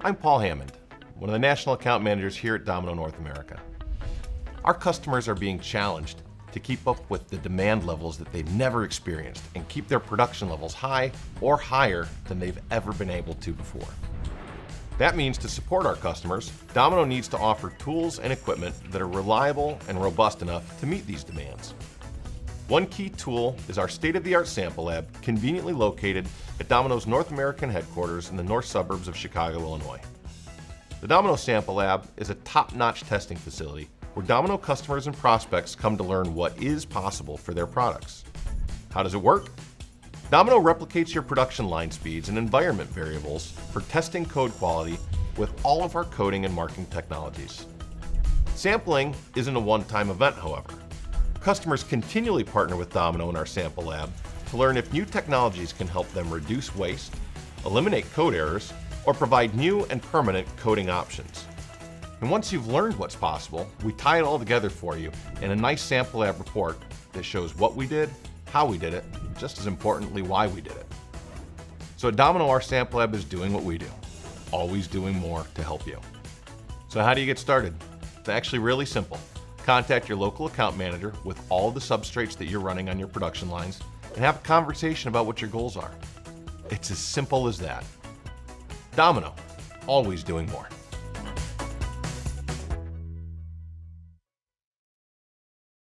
I'm Paul Hammond, one of the national account managers here at Domino North America. Our customers are being challenged to keep up with the demand levels that they've never experienced and keep their production levels high or higher than they've ever been able to before. That means to support our customers, Domino needs to offer tools and equipment that are reliable and robust enough to meet these demands. One key tool is our state-of-the-art sample lab, conveniently located at Domino's North American headquarters in the north suburbs of Chicago, Illinois. The Domino Sample Lab is a top-notch testing facility where Domino customers and prospects come to learn what is possible for their products. How does it work? Domino replicates your production line speeds and environment variables for testing code quality with all of our coding and marking technologies. Sampling isn't a one-time event, however. Customers continually partner with Domino in our sample lab to learn if new technologies can help them reduce waste, eliminate code errors, or provide new and permanent coding options. And once you've learned what's possible, we tie it all together for you in a nice sample lab report that shows what we did, how we did it, and just as importantly, why we did it. So at Domino, our sample lab is doing what we do, always doing more to help you. So how do you get started? It's actually really simple. Contact your local account manager with all of the substrates that you're running on your production lines and have a conversation about what your goals are. It's as simple as that. Domino, always doing more.